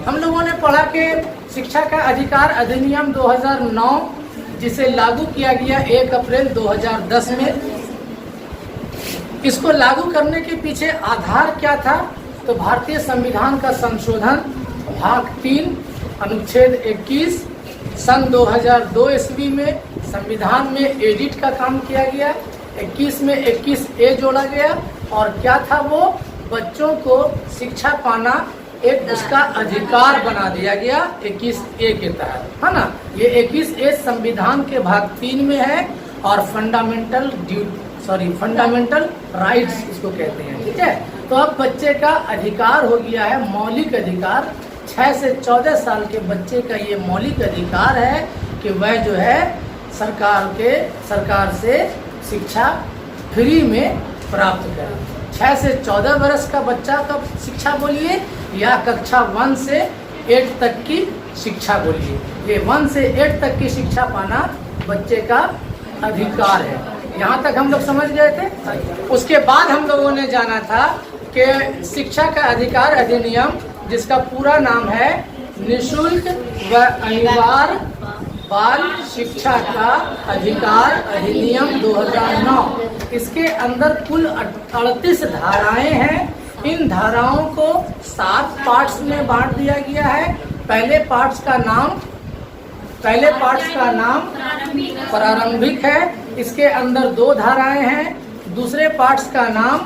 हम लोगों ने पढ़ा कि शिक्षा का अधिकार अधिनियम 2009 जिसे लागू किया गया 1 अप्रैल 2010 में। इसको लागू करने के पीछे आधार क्या था? तो भारतीय संविधान का संशोधन भाग 3 अनुच्छेद 21 सन 2002 ईस्वी में संविधान में एडिट का काम किया गया। 21 में 21A जोड़ा गया और क्या था वो? बच्चों को शिक्षा पाना एक उसका अधिकार बना दिया गया 21A के तहत, है ना। ये 21A संविधान के भाग 3 में है और फंडामेंटल राइट्स इसको कहते हैं, ठीक है। तो अब बच्चे का अधिकार हो गया है, मौलिक अधिकार। 6 से 14 साल के बच्चे का ये मौलिक अधिकार है कि वह जो है सरकार से शिक्षा फ्री में प्राप्त करे। 6 से 14 वर्ष का बच्चा का शिक्षा बोलिए या कक्षा 1 से 8 तक की शिक्षा बोलिए, ये 1 से 8 तक की शिक्षा पाना बच्चे का अधिकार है। यहाँ तक हम लोग समझ गए थे। उसके बाद हम लोगों ने जाना था कि शिक्षा का अधिकार अधिनियम, जिसका पूरा नाम है निःशुल्क व अनिवार्य बाल शिक्षा का अधिकार अधिनियम 2009। इसके अंदर कुल 38 धाराएं हैं। इन धाराओं को 7 पार्ट्स में बांट दिया गया है। पहले पार्ट्स का नाम प्रारंभिक है। इसके अंदर 2 धाराएं हैं। दूसरे पार्ट्स का नाम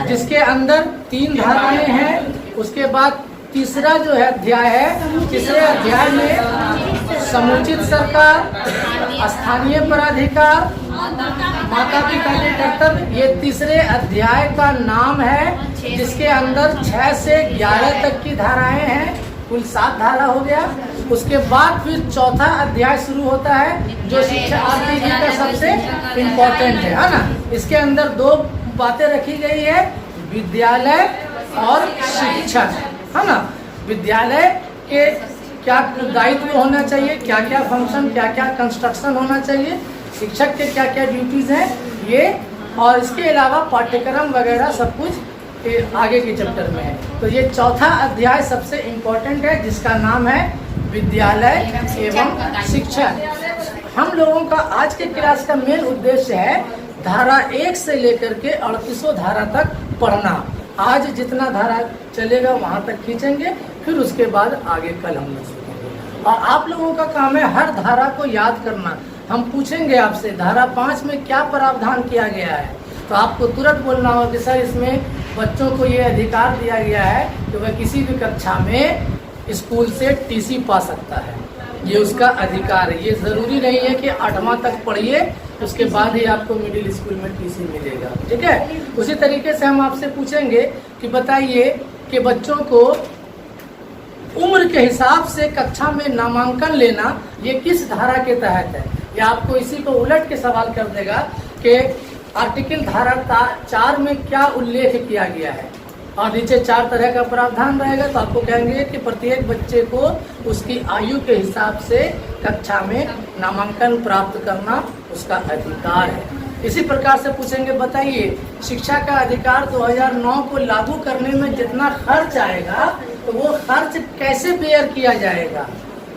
जिसके अंदर 3 धाराएं हैं। उसके बाद तीसरा जो है अध्याय है, तीसरे अध्याय में समुचित सरकार, स्थानीय प्राधिकार, माता पिता के कर्तव्य, ये तीसरे अध्याय का नाम है, जिसके अंदर 6 से 11 तक की धाराएं हैं। कुल 7 धारा हो गया। उसके बाद फिर चौथा अध्याय शुरू होता है जो शिक्षा आरटीई का सबसे इम्पोर्टेंट है ना। इसके अंदर 2 बातें रखी गई है, विद्यालय और शिक्षक, है ना। विद्यालय के क्या दायित्व होना चाहिए, क्या क्या फंक्शन, क्या क्या कंस्ट्रक्शन होना चाहिए, शिक्षक के क्या क्या ड्यूटीज हैं ये, और इसके अलावा पाठ्यक्रम वगैरह सब कुछ आगे के चैप्टर में है। तो ये चौथा अध्याय सबसे इम्पोर्टेंट है, जिसका नाम है विद्यालय एवं शिक्षा। हम लोगों का आज के क्लास का मेन उद्देश्य है धारा 1 से लेकर के 38 धारा तक पढ़ना। आज जितना धारा चलेगा वहाँ तक खींचेंगे, फिर उसके बाद आगे कल हम लोग सीखेंगे। और आप लोगों का काम है हर धारा को याद करना। हम पूछेंगे आपसे धारा 5 में क्या प्रावधान किया गया है, तो आपको तुरंत बोलना होगा कि सर इसमें बच्चों को ये अधिकार दिया गया है कि वह किसी भी कक्षा में स्कूल से टीसी पा सकता है, ये उसका अधिकार है। ये ज़रूरी नहीं है कि 8वां तक पढ़िए उसके बाद ही आपको मिडिल स्कूल में टीसी मिलेगा, ठीक है। उसी तरीके से हम आपसे पूछेंगे कि बताइए कि बच्चों को उम्र के हिसाब से कक्षा में नामांकन लेना ये किस धारा के तहत है। या आपको इसी को उलट के सवाल कर देगा कि आर्टिकल धारा 4 में क्या उल्लेख किया गया है, और नीचे 4 तरह का प्रावधान रहेगा। तो आपको कहेंगे कि प्रत्येक बच्चे को उसकी आयु के हिसाब से कक्षा में नामांकन प्राप्त करना उसका अधिकार है। इसी प्रकार से पूछेंगे बताइए शिक्षा का अधिकार 2009 को लागू करने में जितना खर्च आएगा तो वो खर्च कैसे बेयर किया जाएगा।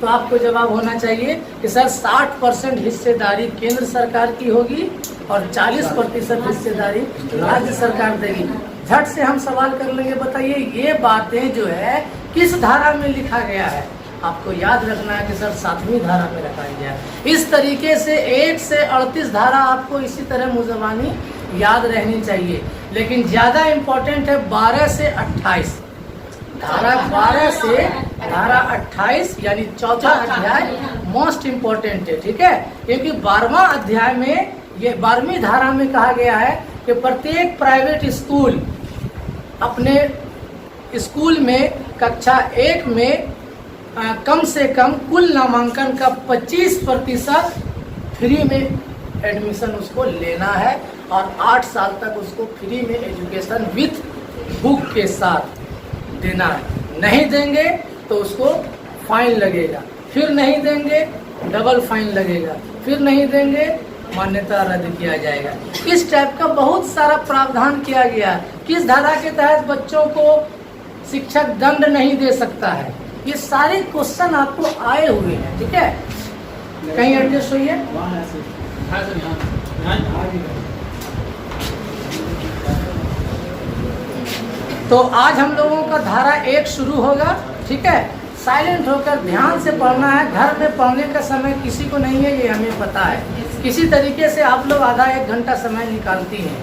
तो आपको जवाब होना चाहिए कि सर 60% हिस्सेदारी केंद्र सरकार की होगी और 40% हिस्सेदारी राज्य सरकार देगी। झट से हम सवाल कर लेंगे, बताइए ये बातें जो है किस धारा में लिखा गया है। आपको याद रखना है कि सर 7वीं धारा में रखा गया है। इस तरीके से 1 से 38 धारा आपको इसी तरह मुजवानी याद रहनी चाहिए। लेकिन ज़्यादा इम्पोर्टेंट है 12 से 28 धारा, 12 से धारा 28 यानी चौथा अध्याय मोस्ट इम्पोर्टेंट है, ठीक है। क्योंकि 12वां अध्याय में ये 12वीं धारा में कहा गया है कि प्रत्येक प्राइवेट स्कूल अपने स्कूल में कक्षा 1 में कम से कम कुल नामांकन का 25% फ्री में एडमिशन उसको लेना है और 8 साल तक उसको फ्री में एजुकेशन विथ बुक के साथ देना है। नहीं देंगे तो उसको फाइन लगेगा, फिर नहीं देंगे डबल फाइन लगेगा, फिर नहीं देंगे मान्यता रद्द किया जाएगा। इस टाइप का बहुत सारा प्रावधान किया गया। किस धारा के तहत बच्चों को शिक्षक दंड नहीं दे सकता है। ये सारे क्वेश्चन आपको आए हुए हैं, ठीक है। कहीं एडजस्ट होइए। तो आज हम लोगों का धारा 1 शुरू होगा, ठीक है। साइलेंट होकर ध्यान से पढ़ना है। घर में पढ़ने का समय किसी को नहीं है, ये हमें पता है। किसी तरीके से आप लोग आधा 1 घंटा समय निकालती हैं,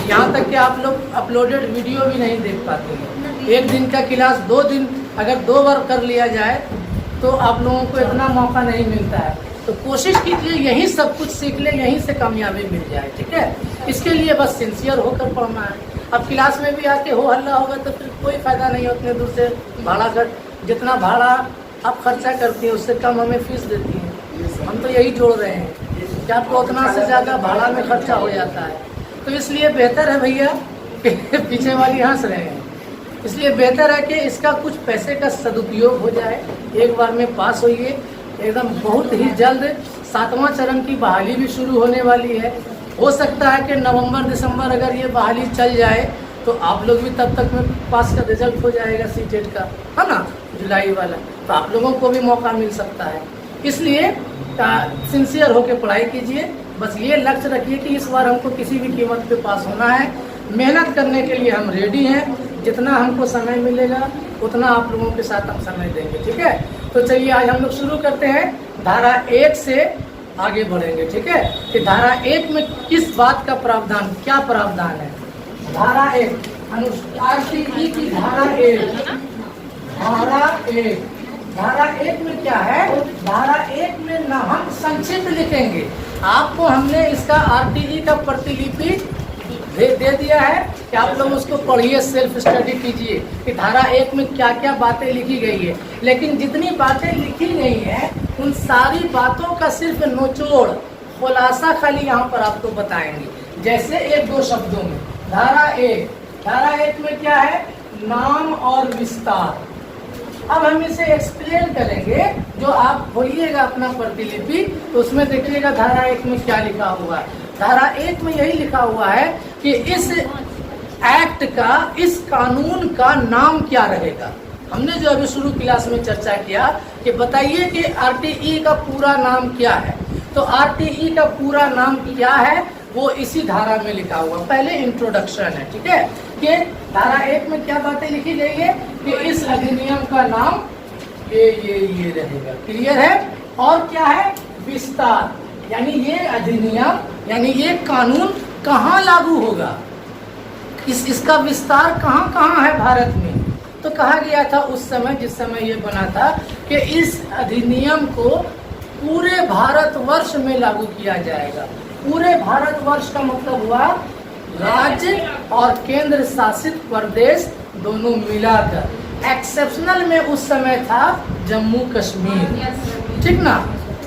यहाँ तक कि आप लोग अपलोडेड वीडियो भी नहीं देख पाती हैं। 1 दिन का क्लास 2 दिन अगर 2 बार कर लिया जाए तो आप लोगों को इतना मौका नहीं मिलता है। तो कोशिश कीजिए यहीं सब कुछ सीख ले, यहीं से कामयाबी मिल जाए, ठीक है। इसके लिए बस सिंसियर होकर पढ़ना है। अब क्लास में भी आके हो हल्ला होगा तो फिर कोई फायदा नहीं है। उतने दूर से भाड़ा कर, जितना भाड़ा आप खर्चा करती हैं उससे कम हमें फीस देती हैं। हम तो यही जोड़ रहे हैं कि आपको उतना से ज़्यादा भाड़ा में खर्चा हो जाता है। तो इसलिए बेहतर है भैया कि पीछे वाली हंस रहे हैं, इसलिए बेहतर है कि इसका कुछ पैसे का सदुपयोग हो जाए। एक बार में पास होइए एकदम। बहुत ही जल्द 7वां चरण की बहाली भी शुरू होने वाली है। हो सकता है कि नवंबर दिसंबर अगर ये बहाली चल जाए तो आप लोग भी तब तक में पास का रिजल्ट हो जाएगा सीटेट का, है ना, जुलाई वाला। तो आप लोगों को भी मौका मिल सकता है। इसलिए सिंसियर होकर पढ़ाई कीजिए। बस ये लक्ष्य रखिए कि इस बार हमको किसी भी कीमत पे पास होना है। मेहनत करने के लिए हम रेडी हैं। जितना हमको समय मिलेगा उतना आप लोगों के साथ हम समय देंगे, ठीक है। तो चलिए आज हम लोग शुरू करते हैं। धारा 1 से आगे बढ़ेंगे, ठीक है। कि धारा 1 में किस बात का प्रावधान, क्या प्रावधान है। धारा 1 RTE की धारा 1। धारा 1 में क्या है। धारा 1 में ना हम संक्षिप्त लिखेंगे। आपको हमने इसका RTE का प्रतिलिपि दे दिया है कि आप लोग उसको पढ़िए, सेल्फ स्टडी कीजिए कि धारा 1 में क्या क्या बातें लिखी गई है। लेकिन जितनी बातें लिखी गई हैं उन सारी बातों का सिर्फ निचोड़, खुलासा खाली यहाँ पर आपको बताएंगे। जैसे 1-2 शब्दों में धारा 1 में क्या है, नाम और विस्तार। अब हम इसे एक्सप्लेन करेंगे। जो आप खोलिएगा अपना प्रतिलिपि तो उसमें देखिएगा धारा 1 में क्या लिखा हुआ है। धारा 1 में यही लिखा हुआ है कि इस एक्ट का, इस कानून का नाम क्या रहेगा। हमने जो अभी शुरू क्लास में चर्चा किया कि बताइए कि RTE का पूरा नाम क्या है। तो RTE का पूरा नाम क्या है वो इसी धारा में लिखा हुआ। पहले इंट्रोडक्शन है, ठीक है, कि धारा 1 में क्या बातें लिखी गई है कि इस अधिनियम का नाम ये रहेगा। क्लियर है। और क्या है, विस्तार, यानी ये अधिनियम, यानी ये कानून कहाँ लागू होगा, इसका विस्तार कहाँ कहाँ है भारत में। तो कहा गया था उस समय, जिस समय ये बना था, कि इस अधिनियम को पूरे भारतवर्ष में लागू किया जाएगा। पूरे भारतवर्ष का मतलब हुआ राज्य और केंद्र शासित प्रदेश दोनों मिलाकर। एक्सेप्शनल में उस समय था जम्मू कश्मीर, ठीक ना।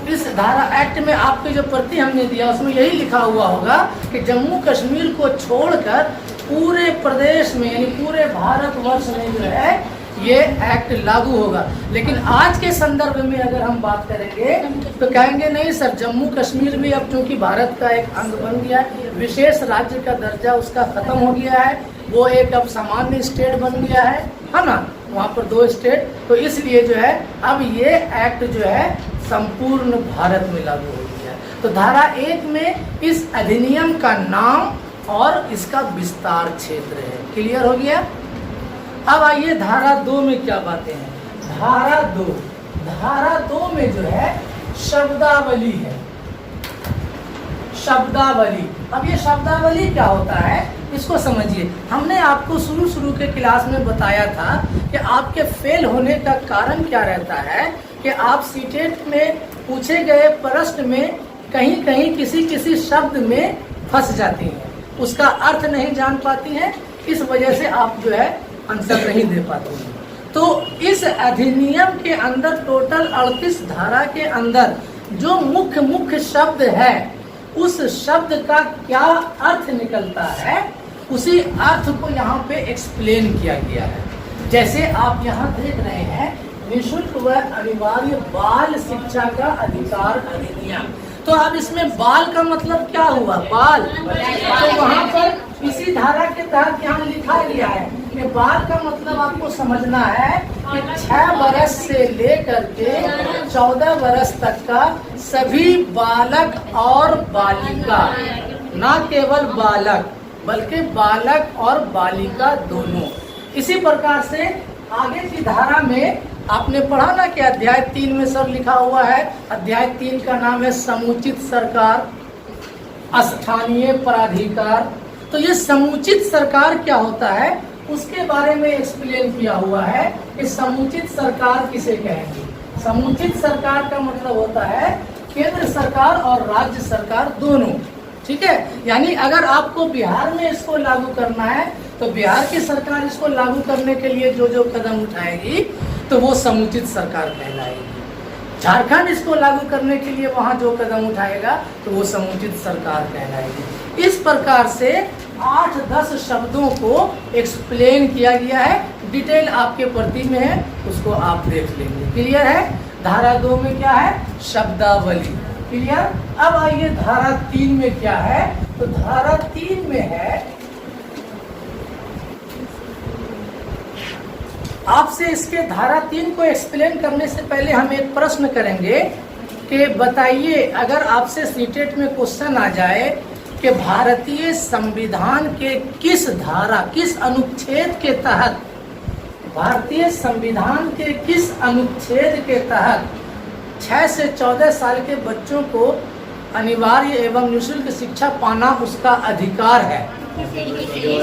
इस धारा एक्ट में आपके जो प्रति हमने दिया उसमें यही लिखा हुआ होगा कि जम्मू कश्मीर को छोड़कर पूरे प्रदेश में, यानी पूरे भारतवर्ष में जो है ये एक्ट लागू होगा। लेकिन आज के संदर्भ में अगर हम बात करेंगे तो कहेंगे नहीं सर, जम्मू कश्मीर भी अब चूंकि भारत का एक अंग बन गया है, विशेष राज्य का दर्जा उसका खत्म हो गया है, वो एक अब सामान्य स्टेट बन गया है ना, वहाँ पर 2 स्टेट। तो इसलिए जो है अब ये एक्ट जो है संपूर्ण भारत में लागू हो गया है। तो धारा 1 में इस अधिनियम का नाम और इसका विस्तार क्षेत्र है। क्लियर हो गया। अब आइए धारा 2 में क्या बातें हैं। धारा 2 में जो है शब्दावली है। शब्दावली, अब ये शब्दावली क्या होता है इसको समझिए। हमने आपको शुरू के क्लास में बताया था कि आपके फेल होने का कारण क्या रहता है कि आप सीटेट में पूछे गए प्रश्न में कहीं कहीं किसी शब्द में फंस जाती हैं, उसका अर्थ नहीं जान पाती हैं, इस वजह से आप जो है आंसर नहीं दे पाते हैं। तो इस अधिनियम के अंदर टोटल 38 धारा के अंदर जो मुख्य शब्द है उस शब्द का क्या अर्थ निकलता है, उसी अर्थ को यहाँ पे एक्सप्लेन किया गया है। जैसे आप यहाँ देख रहे हैं, निःशुल्क व अनिवार्य बाल शिक्षा का अधिकार अधिनियम। तो अब इसमें बाल का मतलब क्या हुआ, बाल। तो वहाँ पर इसी धारा के तहत यहाँ लिखा गया है ये बाल का मतलब आपको समझना है कि 6 वर्ष से लेकर के 14 वर्ष तक का सभी बालक और बालिका, ना केवल बालक बल्कि बालक और बालिका दोनों। इसी प्रकार से आगे की धारा में आपने पढ़ा ना कि अध्याय 3 में सब लिखा हुआ है। अध्याय 3 का नाम है समुचित सरकार, स्थानीय प्राधिकार। तो ये समुचित सरकार क्या होता है उसके बारे में एक्सप्लेन किया हुआ है कि समुचित सरकार किसे कहेंगे। समुचित सरकार का मतलब होता है केंद्र सरकार और राज्य सरकार दोनों, ठीक है। यानी अगर आपको बिहार में इसको लागू करना है तो बिहार की सरकार इसको लागू करने के लिए जो जो कदम उठाएगी तो वो समुचित सरकार कहलाएगी। झारखंड इसको लागू करने के लिए वहाँ जो कदम उठाएगा तो वो समुचित सरकार कहलाएगी। इस प्रकार से 8-10 शब्दों को एक्सप्लेन किया गया है। डिटेल आपके प्रति में है, उसको आप देख लेंगे। क्लियर है। धारा 2 में क्या है, शब्दावली। क्लियर। अब आइए धारा 3 में क्या है। तो धारा 3 में है, आपसे इसके धारा 3 को एक्सप्लेन करने से पहले हम एक प्रश्न करेंगे कि बताइए, अगर आपसे सीटेट में क्वेश्चन आ जाए कि भारतीय संविधान के किस धारा, किस अनुच्छेद के तहत, भारतीय संविधान के किस अनुच्छेद के तहत 6 से 14 साल के बच्चों को अनिवार्य एवं निःशुल्क शिक्षा पाना उसका अधिकार है।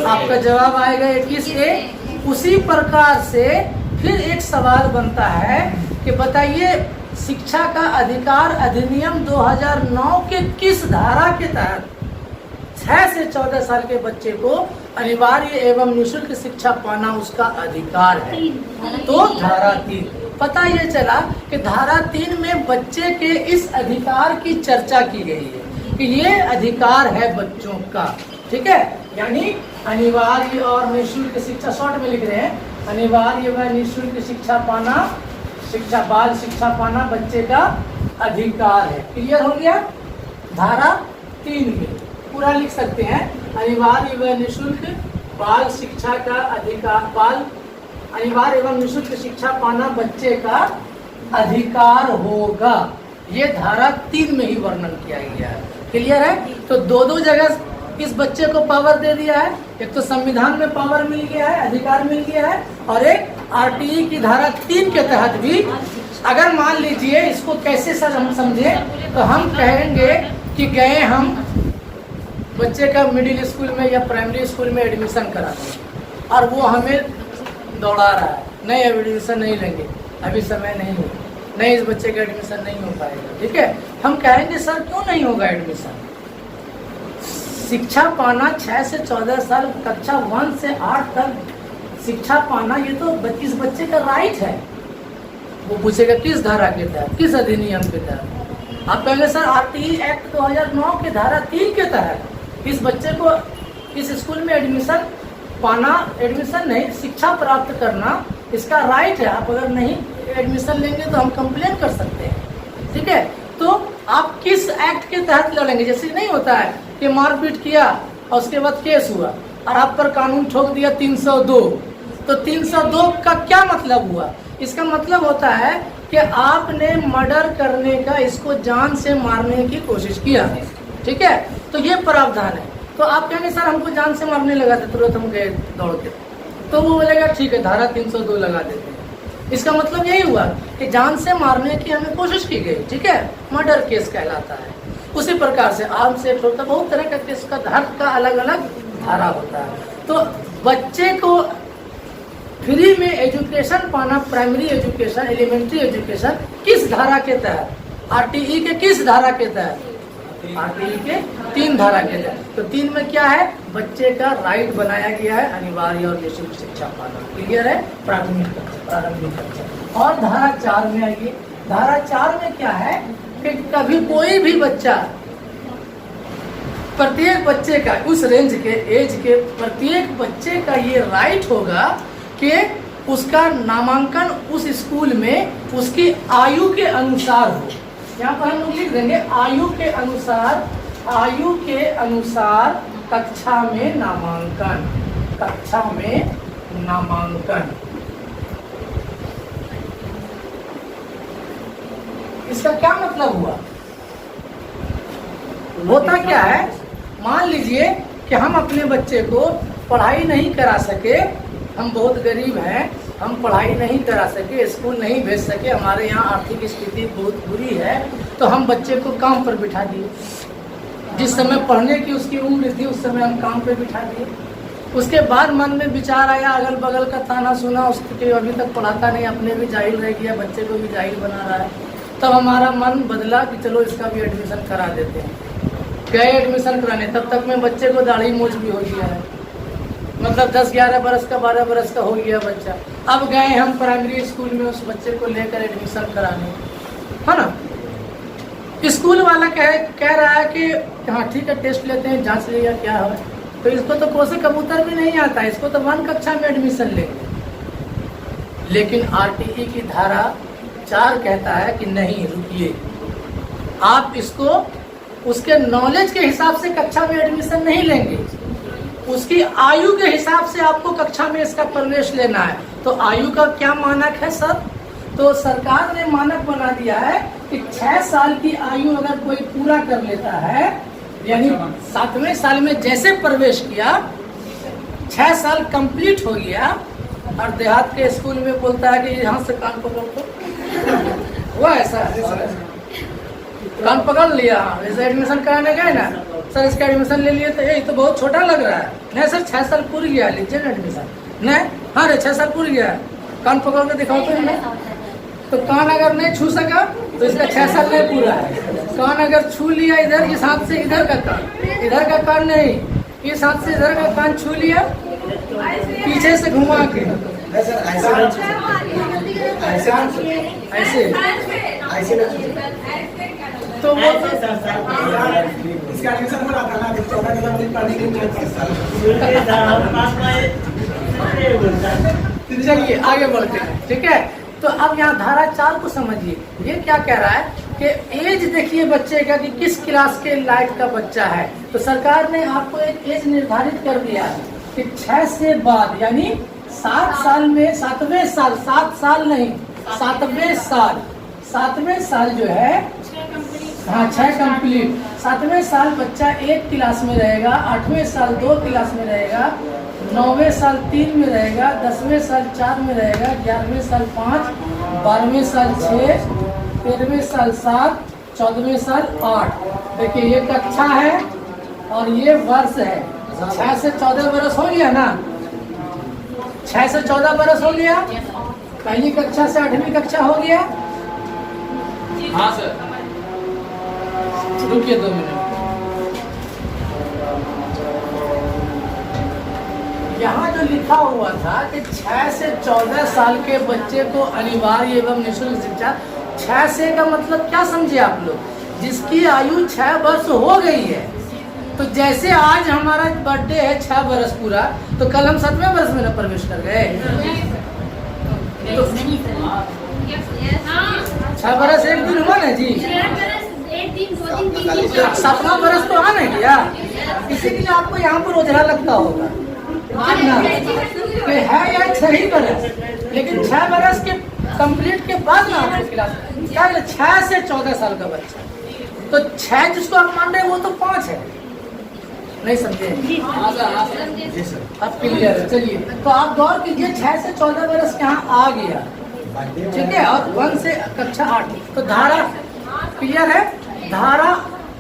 आपका जवाब आएगा 21A। उसी प्रकार से फिर एक सवाल बनता है कि बताइए शिक्षा का अधिकार अधिनियम 2009 के किस धारा के तहत 6 से 14 साल के बच्चे को अनिवार्य एवं निःशुल्क शिक्षा पाना उसका अधिकार है। तो धारा 3। पता ये चला कि धारा 3 में बच्चे के इस अधिकार की चर्चा की गई है कि ये अधिकार है बच्चों का, ठीक है। यानी अनिवार्य और निःशुल्क शिक्षा, शॉर्ट में लिख रहे हैं, अनिवार्य व निःशुल्क शिक्षा पाना, शिक्षा बाल शिक्षा पाना बच्चे का अधिकार है। क्लियर हो गया। धारा 3 में पूरा लिख सकते हैं, अनिवार्य व निःशुल्क बाल शिक्षा का अधिकार, बाल अनिवार्य एवं निःशुल्क शिक्षा पाना बच्चे का अधिकार होगा। ये धारा 3 में ही वर्णन किया गया है। क्लियर है। तो दो जगह इस बच्चे को पावर दे दिया है। एक तो संविधान में पावर मिल गया है, अधिकार मिल गया है, और एक RTE की धारा 3 के तहत भी। अगर मान लीजिए इसको कैसे सर हम समझे तो हम कहेंगे कि गए हम बच्चे का मिडिल स्कूल में या प्राइमरी स्कूल में एडमिशन कराते और वो हमें दौड़ा रहा है, नहीं एडमिशन नहीं लेंगे, अभी समय नहीं हो, नहीं इस बच्चे का एडमिशन नहीं हो पाएगा, ठीक है। हम कहेंगे सर क्यों नहीं होगा एडमिशन। शिक्षा पाना 6 से 14 साल, कक्षा 1 से 8 तक शिक्षा पाना ये तो इस बच्चे का राइट है। वो पूछेगा किस धारा के तहत, किस अधिनियम के तहत। आप कहेंगे सर RTE एक्ट 2009 के धारा 3 के तहत इस बच्चे को इस स्कूल में एडमिशन पाना, एडमिशन नहीं शिक्षा प्राप्त करना इसका राइट है। आप अगर नहीं एडमिशन लेंगे तो हम कंप्लेन कर सकते हैं, ठीक है। तो आप किस एक्ट के तहत लड़ेंगे। जैसे नहीं होता है कि मारपीट किया और उसके बाद केस हुआ और आप पर कानून ठोक दिया 302, तो 302 का क्या मतलब हुआ। इसका मतलब होता है कि आपने मर्डर करने का, इसको जान से मारने की कोशिश किया, ठीक है। तो ये प्रावधान है। तो आप कहेंगे सर हमको जान से मारने लगा था, तुरंत हम गए दौड़ के, तो वो बोलेगा ठीक है धारा 302 लगा देते हैं। इसका मतलब यही हुआ कि जान से मारने की हमें कोशिश की गई, ठीक है, मर्डर केस कहलाता है। उसी प्रकार से आर्म से होता है, बहुत तरह का केस का धर्म का अलग अलग धारा होता है। तो बच्चे को फ्री में एजुकेशन पाना, प्राइमरी एजुकेशन, एलिमेंट्री एजुकेशन किस धारा के तहत, RTE के किस धारा के तहत, RTE के 3 धारा के तहत। तो 3 में क्या है, बच्चे का राइट बनाया गया है अनिवार्य और निःशुल्क शिक्षा पाना। क्लियर है। प्रारंभिक कक्षा। और धारा 4 में आइए। धारा 4 में क्या है कि कभी कोई भी बच्चा, प्रत्येक बच्चे का उस रेंज के एज के प्रत्येक बच्चे का ये राइट होगा कि उसका नामांकन उस स्कूल में उसकी आयु के अनुसार हो। यहाँ पर हम लोग लिख देंगे आयु के अनुसार कक्षा में नामांकन, कक्षा में नामांकन। इसका क्या मतलब हुआ? होता क्या है, मान लीजिए कि हम अपने बच्चे को पढ़ाई नहीं करा सके, हम बहुत गरीब हैं, हम पढ़ाई नहीं करा सके, स्कूल नहीं भेज सके, हमारे यहाँ आर्थिक स्थिति बहुत बुरी है, तो हम बच्चे को काम पर बिठा दिए। जिस समय पढ़ने की उसकी उम्र थी उस समय हम काम पे बिठा दिए। उसके बाद मन में विचार आया, अगल बगल का ताना सुना, उसके अभी तक पढ़ाता नहीं, अपने भी जाहिल रह गया, बच्चे को भी जाहिल बना रहा है। तब हमारा मन बदला कि चलो इसका भी एडमिशन करा देते हैं। गए एडमिशन कराने, तब तक में बच्चे को दाढ़ी मूंछ भी हो गया है, मतलब 10-11 बरस का 12 बरस का हो गया बच्चा। अब गए हम प्राइमरी स्कूल में उस बच्चे को लेकर एडमिशन कराने, है ना। स्कूल वाला कह रहा है कि हाँ ठीक है, टेस्ट लेते हैं, जांच लिया क्या है, तो इसको तो कोसे कबूतर भी नहीं आता, इसको तो 1 कक्षा में एडमिशन लेंगे। लेकिन आरटीई की धारा 4 कहता है कि नहीं, रुकिए, आप इसको उसके नॉलेज के हिसाब से कक्षा में एडमिशन नहीं लेंगे, उसकी आयु के हिसाब से आपको कक्षा में इसका प्रवेश लेना है। तो आयु का क्या मानक है सर? तो सरकार ने मानक बना दिया है कि 6 साल की आयु अगर कोई पूरा कर लेता है, यानी 7वें साल में जैसे प्रवेश किया, 6 साल कंप्लीट हो गया, और देहात के स्कूल में बोलता है कि यहाँ से कान पकड़ को वो ऐसा कान पकड़ लिया, जैसे एडमिशन कराने गए ना, सर इसका एडमिशन ले लिए, तो ये तो बहुत छोटा लग रहा है, नहीं सर 6 साल पूरी गया, लीजिए ना एडमिशन, नहीं हाँ रे 6 साल पूरी गया, कान पकड़ के दिखाओ तो नहीं। तो कान अगर नहीं छू सका तो इसका 6 साल नहीं पूरा है। कान अगर छू लिया इधर, इस हाथ से इधर का कान, इधर का कान नहीं, इस हाथ से इधर का कान छू लिया, पीछे से घुमा के ऐसे तो वो चलिए आगे बढ़ते हैं, ठीक है। तो अब यहाँ धारा 4 को समझिए, ये क्या कह रहा है कि एज देखिए बच्चे का कि किस क्लास के लायक का बच्चा है। तो सरकार ने आपको एक एज निर्धारित कर दिया है कि 6 से बाद, यानी 7 साल में 7वें साल, 7 साल नहीं 7वें साल जो है, हाँ 6 कंप्लीट, 7वें साल बच्चा 1 क्लास में रहेगा, 8वें साल 2 क्लास में रहेगा, 9वें साल 3 में रहेगा, 10वें साल 4 में रहेगा, 11वें साल 5, 12वें साल 6, 13वें साल 7, 14वें साल 8। देखिए ये कक्षा है और ये वर्ष है। 6 से 14 बरस हो गया ना, 6 से 14 बरस हो गया, पहली कक्षा से 8वीं कक्षा हो गया। हाँ सर, रुकिए 2 मिनट। यहाँ जो लिखा हुआ था कि 6 से 14 साल के बच्चे को अनिवार्य एवं निःशुल्क शिक्षा, 6 से का मतलब क्या समझे आप लोग? जिसकी आयु 6 वर्ष हो गई है। तो जैसे आज हमारा बर्थडे है 6 वर्ष पूरा, तो कल हम 7वें वर्ष में न प्रवेश कर गए। तो 6 वर्ष 1 दिन हुआ ना जी, 7वां वर्ष तो आना गया, इसी के लिए आपको यहाँ पर उजरा लगता होगा है या 6 बरस, लेकिन 6 बरस के कंप्लीट के बाद ना आपको क्लास क्या 6 से 14 साल का बच्चा, तो 6 जिसको आप मान रहे हैं वो तो 5 है, नहीं समझे? अब क्लियर है। चलिए तो आप गौर कीजिए, 6 से 14 बरस यहाँ आ गया, ठीक है, और 1 से कक्षा 8। तो धारा क्लियर है। धारा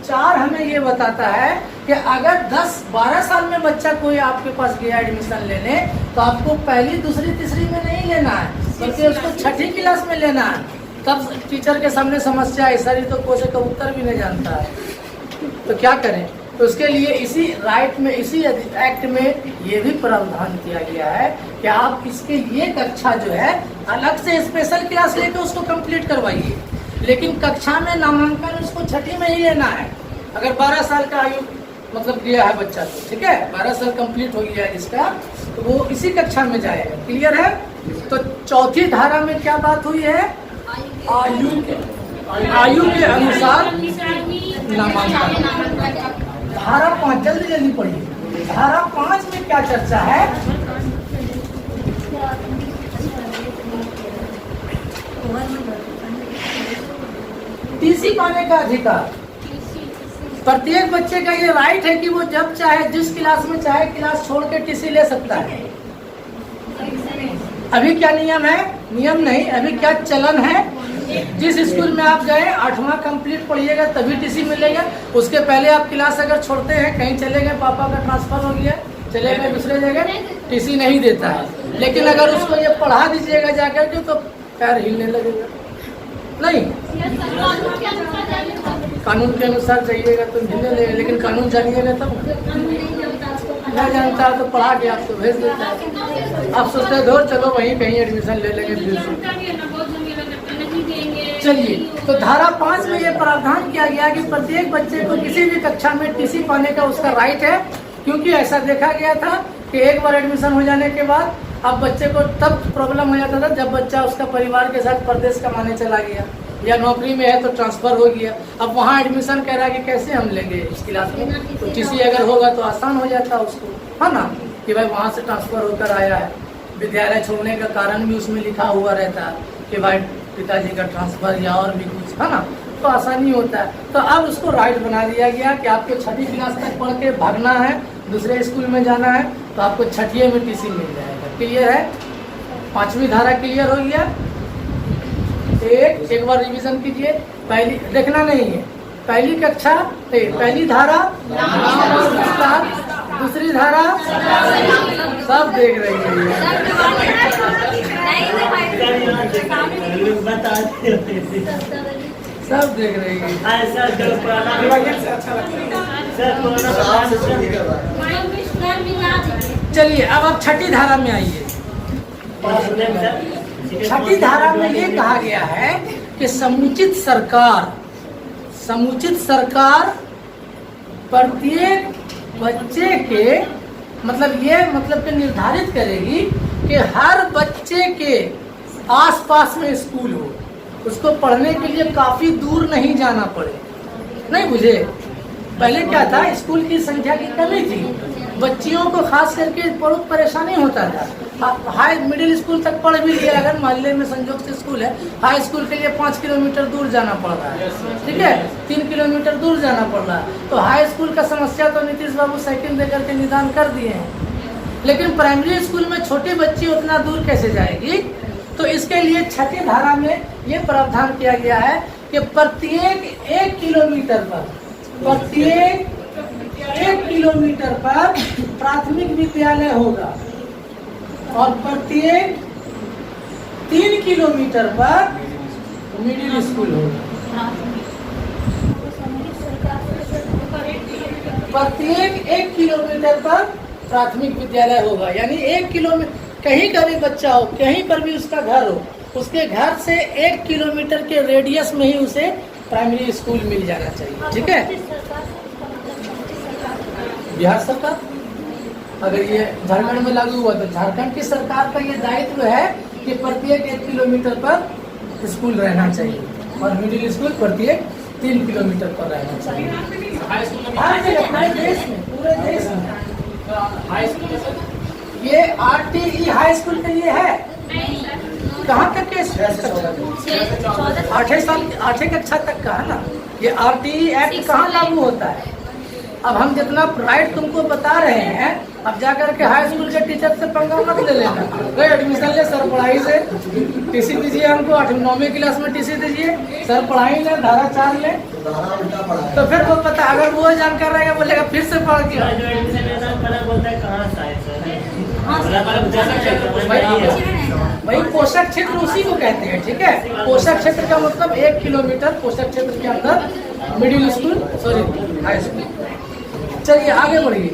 4 हमें ये बताता है कि अगर 10-12 साल में बच्चा कोई आपके पास गया एडमिशन लेने, तो आपको पहली, दूसरी, तीसरी में नहीं लेना है, बल्कि उसको 6ठी क्लास में लेना है। तब टीचर के सामने समस्या है, सर तो कोई का उत्तर भी नहीं जानता है, तो क्या करें? तो उसके लिए इसी राइट में, इसी एक्ट में ये भी प्रावधान किया गया है कि आप इसके लिए कक्षा जो है अलग से स्पेशल क्लास लेकर उसको कंप्लीट करवाइए, लेकिन कक्षा में नामांकन उसको 6ठी में ही लेना है। अगर 12 साल का आयु मतलब गया है बच्चा, तो ठीक है, 12 साल कंप्लीट हो गया है जिसका, तो वो इसी कक्षा में जाएगा। क्लियर है? तो 4थी धारा में क्या बात हुई है? आयु के अनुसार नामांकन। धारा 5 जल्दी पढ़िए। धारा 5 में क्या चर्चा है? टीसी पाने का अधिकार प्रत्येक बच्चे का ये राइट है कि वो जब चाहे जिस क्लास में चाहे क्लास छोड़ के टीसी ले सकता है। अभी क्या नियम है? नियम नहीं, अभी क्या चलन है? जिस स्कूल में आप गए 8वां कंप्लीट पढ़िएगा तभी टीसी मिलेगा। उसके पहले आप क्लास अगर छोड़ते हैं, कहीं चले गए, पापा का ट्रांसफर हो गया, चले गए दूसरे जगह, टीसी नहीं देता है। लेकिन अगर उसको ये पढ़ा दीजिएगा जाकर के तो पैर हिलने लगेगा। नहीं, कानून के अनुसार जाइएगा तो हिलने लगेगा, लेकिन कानून जानिएगा तब। नहीं जानता तो पढ़ा के आपको भेज देता है। आप सोचते हैं धोर चलो वहीं कहीं एडमिशन ले लेंगे फिर। चलिए, तो धारा 5 में ये प्रावधान किया गया कि प्रत्येक बच्चे को किसी भी कक्षा में टीसी पाने का उसका राइट है, क्योंकि ऐसा देखा गया था कि एक बार एडमिशन हो जाने के बाद अब बच्चे को तब प्रॉब्लम हो जाता था जब बच्चा उसका परिवार के साथ परदेश कमाने चला गया या नौकरी में है तो ट्रांसफर हो गया। अब वहाँ एडमिशन कह रहा है कि कैसे हम लेंगे इस क्लास में, तो टीसी अगर होगा तो आसान हो जाता उसको, है ना, कि भाई वहाँ से ट्रांसफर होकर आया है। विद्यालय छोड़ने का कारण भी उसमें लिखा हुआ रहता है कि भाई पिताजी का ट्रांसफर या और भी कुछ, है ना, तो आसानी होता है। तो अब उसको राइट बना दिया गया कि आपको 6वीं क्लास तक पढ़ के भागना है, दूसरे स्कूल में जाना है तो आपको 6वीं में टीसी मिल जाएगा। क्लियर है? 5वीं धारा क्लियर हो गया। एक बार रिवीजन कीजिए। पहली देखना नहीं है, पहली कक्षा पहली धारा, दूसरी धारा सब देख रही है। सब देख रही है। चलिए अब आप 6ठी धारा में आइए। 6ठी धारा में ये कहा गया है कि समुचित सरकार प्रत्येक बच्चे के मतलब कि निर्धारित करेगी कि हर बच्चे के आसपास में स्कूल हो, उसको पढ़ने के लिए काफी दूर नहीं जाना पड़े। नहीं बुझे? पहले क्या था, स्कूल की संख्या की कमी थी, बच्चियों को खास करके बहुत परेशानी होता था। हाई मिडिल स्कूल तक पढ़ भी लिया, अगर मोहल्ले में संजोग से स्कूल है, हाई स्कूल के लिए 5 किलोमीटर दूर जाना पड़ रहा है, ठीक है, 3 किलोमीटर दूर जाना पड़ रहा है। तो हाई स्कूल का समस्या तो नीतीश बाबू साइकिल देकर के निदान कर दिए हैं, लेकिन प्राइमरी स्कूल में छोटी बच्ची उतना दूर कैसे जाएगी? तो इसके लिए 6ठी धारा में ये प्रावधान किया गया है कि प्रत्येक 1 किलोमीटर पर प्राथमिक विद्यालय होगा और प्रत्येक 3 किलोमीटर पर मिडिल स्कूल होगा। प्रत्येक 1 किलोमीटर पर प्राथमिक विद्यालय होगा, यानी 1 किलोमीटर कहीं का भी बच्चा हो, कहीं पर भी उसका घर हो, उसके घर से 1 किलोमीटर के रेडियस में ही उसे प्राइमरी स्कूल मिल जाना चाहिए। ठीक है? बिहार सरकार, अगर ये झारखंड में लागू हुआ तो झारखंड की सरकार का ये दायित्व है कि प्रत्येक 1 किलोमीटर पर स्कूल रहना चाहिए और मिडिल स्कूल प्रत्येक 3 किलोमीटर पर रहना चाहिए। हर देश में, पूरे देश में हाई स्कूल, ये RTE हाई स्कूल के लिए है। कहाँ तक के? 8वीं कक्षा तक का है ना। ये RTE एक्ट कहाँ लागू होता है? अब हम जितना राइट तुमको बता रहे हैं, अब जाकर के हाई स्कूल के टीचर से पंगा मत ले लेना। गए एडमिशन ले, सर पढ़ाई से टीसी दीजिए हमको, 8वीं 9वीं क्लास में टीसी दीजिए, सर पढ़ाई ले, धारा 4 ले, तो फिर वो पता, अगर वो जानकार रहेगा बोलेगा फिर से पढ़ के भाई पोषक क्षेत्र उसी को कहते हैं। ठीक है? पोषक क्षेत्र का मतलब 1 किलोमीटर पोषक क्षेत्र के अंदर middle school, sorry high school. चलिए आगे बढ़िए।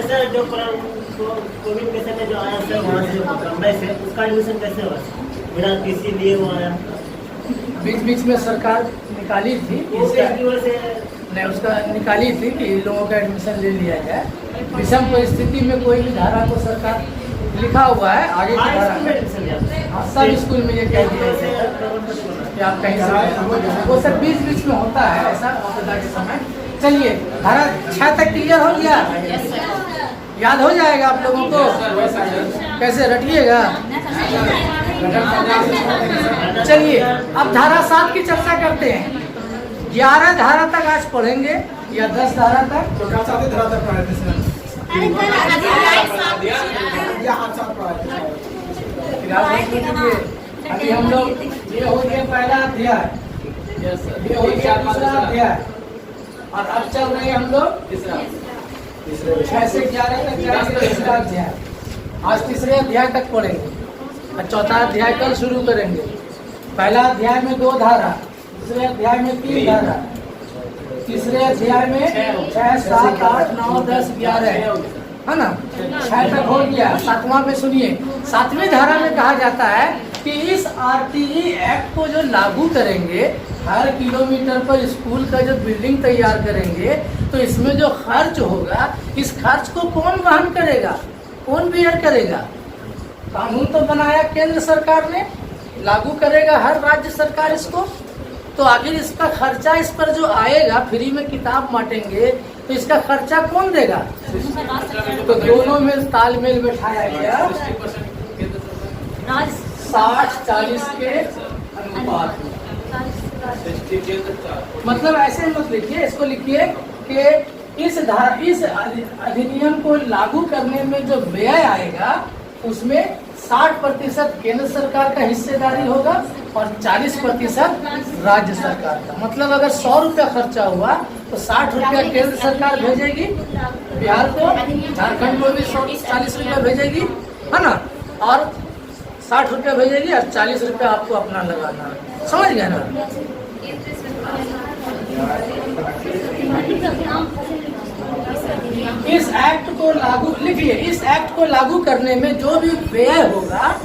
सर जो कोविड के समय जो आया सर वहाँ से बम्बई से, उसका एडमिशन कैसे हुआ? बिना टीसी लिए वो आया। बीच बीच में सरकार निकाली थी कि वो इसका एक की ओर से नहीं, उसका निकाली थी कि इन लोगों का एडमिशन ले लिया जाए। विषम परिस्थिति में कोई भी धारा को सरकार लिखा हुआ है आगे की हाई धारा स्कूल में एडमिशन लिया। हाँ, सब स्कूल में ये कह दिया से गया है गवर्नमेंट बोला। कि आप कहीं से वो सब बीच बीच में होता है ऐसा आपदा के समय। चलिए धारा 6 तक क्लियर हो गया, याद हो जाएगा आप लोगों को, कैसे रटिएगा। चलिए अब धारा 7 की चर्चा करते हैं। 11 धारा तक आज पढ़ेंगे या 10 धारा तक? अभी हम लोग ये हो गया पहला अध्याय, ये हो गया दूसरा अध्याय, और अब चल रहे हैं हम लोग 6 से 11 तक जाएंगे तीसरा अध्याय। आज तीसरे अध्याय तक पढ़ेंगे और चौथा अध्याय कल शुरू करेंगे। पहला अध्याय में 2 धारा, दूसरे अध्याय में 3 धारा, तीसरे अध्याय में 6, 7, 8, 9, 10, 11 है ना, 6 तक हो गया। 7वां में सुनिए, 7वीं धारा में कहा जाता है कि इस RTE एक्ट को जो लागू करेंगे, हर किलोमीटर पर स्कूल का जो बिल्डिंग तैयार करेंगे, तो इसमें जो खर्च होगा, इस खर्च को कौन वहन करेगा, कौन बेयर करेगा? कानून तो बनाया केंद्र सरकार ने, लागू करेगा हर राज्य सरकार इसको, तो आखिर इसका खर्चा इस पर जो आएगा, फ्री में किताब बांटेंगे तो इसका खर्चा कौन देगा? तो दोनों में तालमेल बैठाया गया 60-40 के अनुपात में। मतलब ऐसे मत लिखिए, इसको लिखिए कि इस अधिनियम को लागू करने में जो व्यय आएगा उसमें 60% केंद्र सरकार का हिस्सेदारी होगा और 40% राज्य सरकार का। मतलब अगर 100 रुपया खर्चा हुआ तो 60 रुपया केंद्र सरकार भेजेगी बिहार को, झारखंड को भी 40 रुपया भेजेगी, है ना, और 60 रुपया भेजेगी और 40 रुपया आपको अपना लगाना है। समझ गए ना? इस एक्ट को लागू लिखिए, इस एक्ट को लागू करने में जो भी व्यय होगा,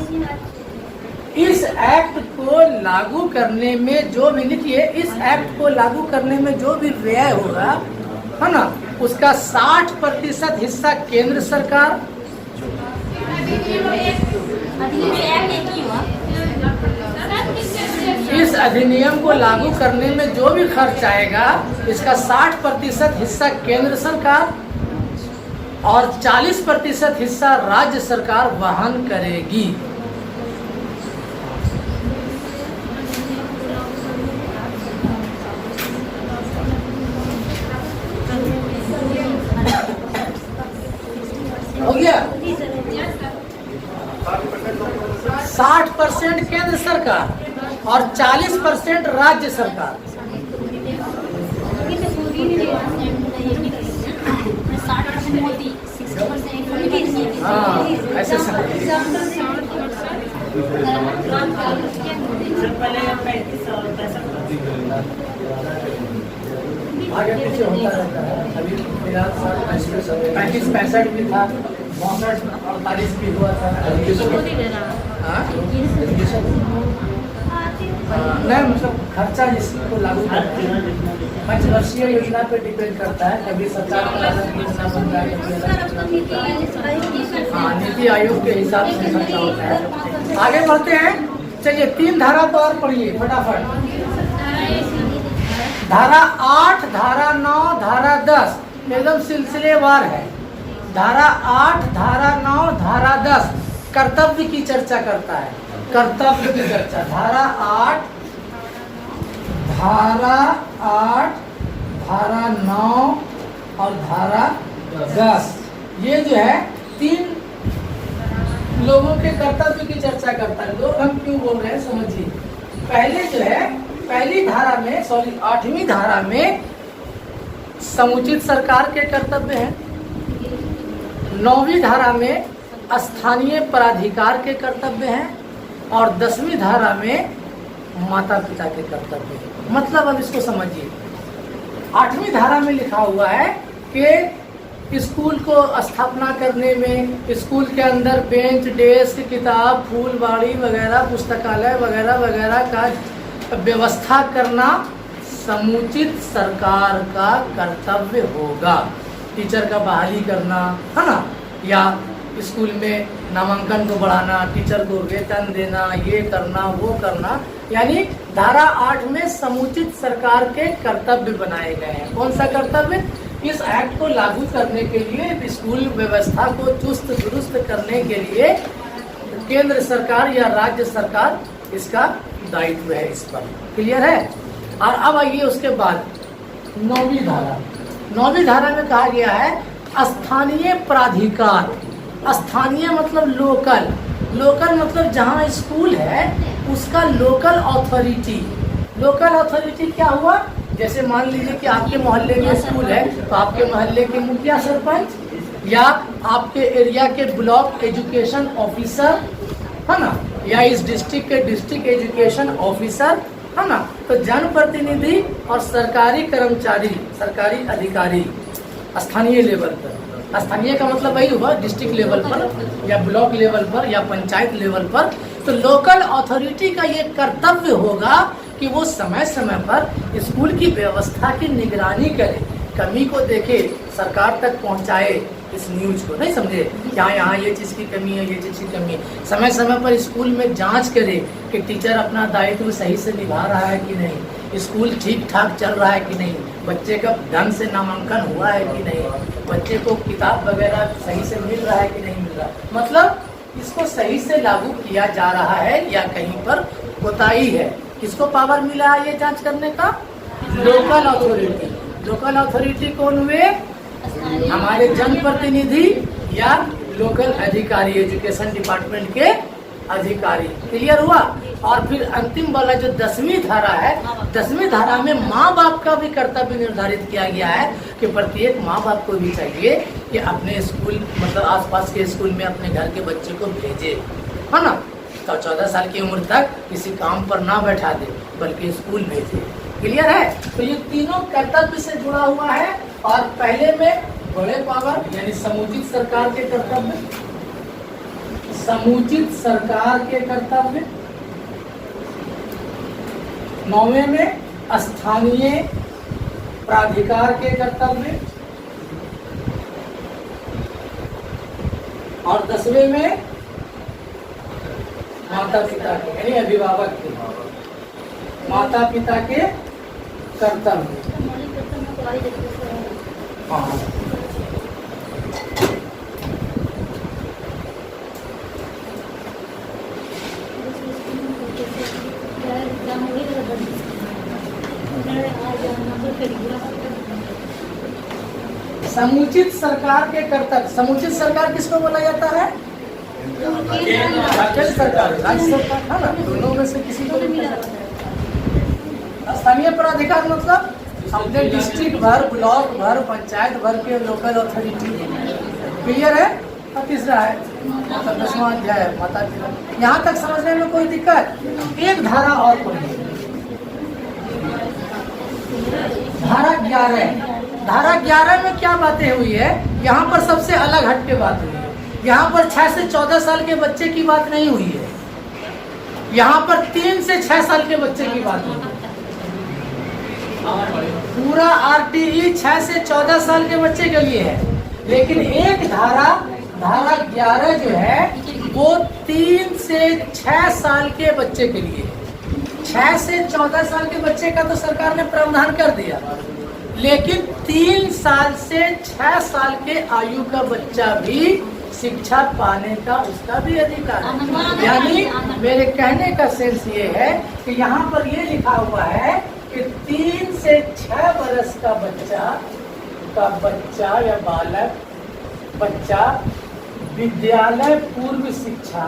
इस एक्ट को लागू करने में जो भी, लिखिए, इस एक्ट को लागू करने में जो भी व्यय होगा, है ना, उसका 60% हिस्सा केंद्र सरकार, इस अधिनियम को लागू करने में जो भी खर्च आएगा, इसका 60% हिस्सा केंद्र सरकार और 40% हिस्सा राज्य सरकार वहन करेगी। हो गया? 60% केंद्र सरकार और 40% राज्य सरकार। हाँ, ऐसे पहले 35 और 65 आगे पीछे होता रहता है। अभी फिलहाल 35-65 भी था, 62-48 भी हुआ था। नहीं, मतलब खर्चा जिसको लागू करते हैं, पंचवर्षीय योजना पे डिपेंड करता है। कभी सरकार का अलग योजना बन रहा है, हाँ, नीति आयोग के हिसाब से खर्चा होता है। आगे बढ़ते हैं, चलिए 3 धारा तो और पढ़िए फटाफट। धारा 8, धारा 9, धारा 10 एकदम सिलसिलेवार है। धारा 8, धारा 9, धारा 10 कर्तव्य की चर्चा करता है, कर्तव्य की चर्चा। धारा 8, धारा 9 और धारा 10, ये जो है 3 लोगों के कर्तव्य की चर्चा करता है। लोग हम क्यों बोल रहे हैं समझिए। पहले जो है, पहली धारा में, 8वीं धारा में समुचित सरकार के कर्तव्य हैं। 9वीं धारा में स्थानीय प्राधिकार के कर्तव्य हैं और 10वीं धारा में माता पिता के कर्तव्य हैं। मतलब अब इसको समझिए। 8वीं धारा में लिखा हुआ है कि स्कूल को स्थापना करने में, स्कूल के अंदर बेंच, डेस्क, किताब, फूलबाड़ी वगैरह, पुस्तकालय वगैरह वगैरह का व्यवस्था करना समुचित सरकार का कर्तव्य होगा। टीचर का बहाली करना, है ना, या स्कूल में नामांकन को बढ़ाना, टीचर को वेतन देना, ये करना वो करना, यानी धारा 8 में समुचित सरकार के कर्तव्य बनाए गए हैं। कौन सा कर्तव्य? इस एक्ट को लागू करने के लिए, स्कूल व्यवस्था को चुस्त दुरुस्त करने के लिए केंद्र सरकार या राज्य सरकार इसका दायित्व है इस पर। क्लियर है? और अब आइए उसके बाद 9वीं धारा। 9वीं धारा में कहा गया है स्थानीय प्राधिकार। स्थानीय मतलब लोकल, लोकल मतलब जहाँ स्कूल है उसका लोकल अथॉरिटी। लोकल अथॉरिटी क्या हुआ? जैसे मान लीजिए कि आपके मोहल्ले में स्कूल है तो आपके मोहल्ले के मुखिया सरपंच या आपके एरिया के ब्लॉक एजुकेशन ऑफिसर, है ना, या इस डिस्ट्रिक्ट के डिस्ट्रिक्ट एजुकेशन ऑफिसर, है ना। तो जनप्रतिनिधि और सरकारी कर्मचारी, सरकारी अधिकारी स्थानीय लेवल पर, स्थानीय का मतलब वही हुआ डिस्ट्रिक्ट लेवल पर या ब्लॉक लेवल पर या पंचायत लेवल पर। तो लोकल अथॉरिटी का ये कर्तव्य होगा कि वो समय समय पर स्कूल की व्यवस्था की निगरानी करे, कमी को देखे, सरकार तक पहुंचाए इस न्यूज को। नहीं समझे? यहाँ ये चीज़ की कमी है, ये चीज़ की कमी है। समय समय पर स्कूल में जांच करे कि टीचर अपना दायित्व सही से निभा रहा है कि नहीं, स्कूल ठीक ठाक चल रहा है कि नहीं, बच्चे का ढंग से नामांकन हुआ है कि नहीं, बच्चे को किताब वगैरह सही से मिल रहा है कि नहीं मिल रहा, मतलब इसको सही से लागू किया जा रहा है या कहीं पर कोताही है। किसको पावर मिला है ये जांच करने का? Local authority. लोकल अथॉरिटी कौन हुए? हमारे जनप्रतिनिधि या लोकल अधिकारी, एजुकेशन डिपार्टमेंट के अधिकारी। क्लियर हुआ? और फिर अंतिम वाला जो 10वीं धारा है, 10वीं धारा में माँ बाप का भी कर्तव्य निर्धारित किया गया है कि प्रत्येक माँ बाप को भी चाहिए कि अपने स्कूल मतलब आसपास के स्कूल में अपने घर के बच्चे को भेजे, है ना। तो 14 साल की उम्र तक किसी काम पर ना बैठा दे बल्कि स्कूल भेजे। क्लियर है? तो ये तीनों कर्तव्य से जुड़ा हुआ है। और पहले में बड़े पावर यानी समुचित सरकार के कर्तव्य, समुचित सरकार के कर्तव्य। 9वें में स्थानीय प्राधिकार के कर्तव्य और 10वें में माता पिता के यानी अभिभावक के, माता पिता के कर्तव्य। हाँ, समुचित सरकार के कर्तव्य। समुचित सरकार किसको बोला जाता है? केंद्र सरकार, राज्य सरकार, है ना, दोनों में से किसी को भी मिला। स्थानीय प्राधिकार मतलब अपने डिस्ट्रिक्ट भर, ब्लॉक भर, पंचायत भर के लोकल अथॉरिटी। क्लियर है? और तीसरा है मतलब 10वां अध्याय माता पिता। यहाँ तक समझने में कोई दिक्कत? एक धारा और पढ़िए, धारा 11। धारा 11 में क्या बातें हुई है? यहाँ पर सबसे अलग हट के बात हुई है। यहाँ पर 6 से 14 साल के बच्चे की बात नहीं हुई है, यहाँ पर 3 से 6 साल के बच्चे की बात हुई है। पूरा RTE 6 से 14 साल के बच्चे के लिए है, लेकिन एक धारा 11 जो है वो 3 से 6 साल के बच्चे के लिए। 6 से 14 साल के बच्चे का तो सरकार ने प्रावधान कर दिया, लेकिन 3 साल से 6 साल के आयु का बच्चा भी शिक्षा पाने का उसका भी अधिकार है। यानी मेरे कहने का सेंस ये है कि यहाँ पर ये लिखा हुआ है कि 3 से 6 वर्ष का बच्चा या बालक बच्चा विद्यालय पूर्व शिक्षा,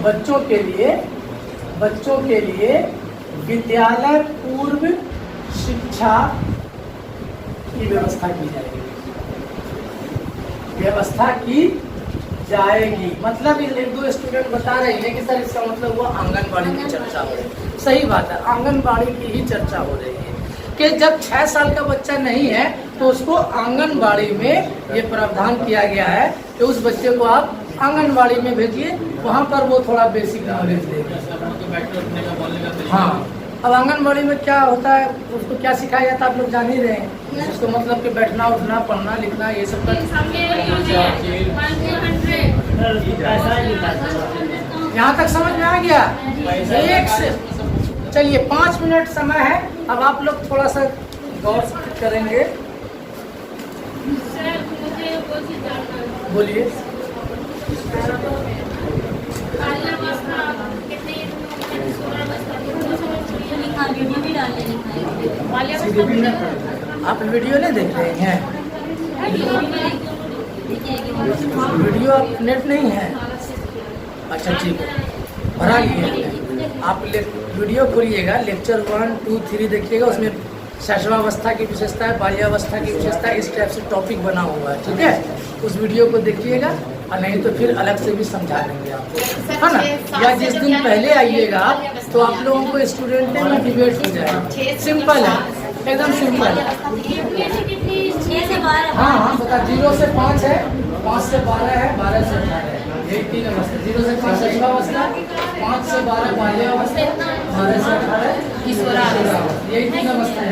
बच्चों के लिए विद्यालय पूर्व शिक्षा की व्यवस्था की जाएगी। मतलब एक दो स्टूडेंट बता रहे हैं कि सर इसका मतलब वो आंगनबाड़ी की चर्चा हो रही है। सही बात है, आंगनबाड़ी की ही चर्चा हो रही है कि जब 6 साल का बच्चा नहीं है तो उसको आंगनबाड़ी में ये प्रावधान किया गया है कि उस बच्चे को आप आंगनबाड़ी में भेजिए, वहाँ पर वो थोड़ा बेसिक नॉलेज देगा। हाँ, अब आंगनबाड़ी में क्या होता है, उसको क्या सिखाया जाता है आप लोग जान ही रहे हैं। उसको मतलब कि बैठना उठना पढ़ना लिखना ये सब का यहाँ तक समझ में आ गया। एक से चलिए 5 मिनट समय है, अब आप लोग थोड़ा सा गौर करेंगे। बोलिए। आप वीडियो नहीं देख रहे हैं? वीडियो आप नेट नहीं है? अच्छा ठीक है, भरा लिए आप वीडियो खोलिएगा, लेक्चर 1, 2, 3 देखिएगा, उसमें शिशुअवस्था की विशेषता है, बाल्यावस्था की विशेषता है, इस टाइप से टॉपिक बना हुआ है, ठीक है। उस वीडियो को देखिएगा, और नहीं तो फिर अलग से भी समझा देंगे आपको, है ना। या जिस दिन पहले आइएगा तो आप लोगों को स्टूडेंट में डिबेट हो जाएगा। सिंपल है, एकदम सिंपल है। हाँ हाँ बता, 0 से 5 है, 5 से 12 है, 12 से 18 है, यही 3 अवस्था। 0 से 5 शिशुअवस्था, 5 से 12 बाल्यावस्था, 12 से 18 किशोरावस्था, यही 3 अवस्था है।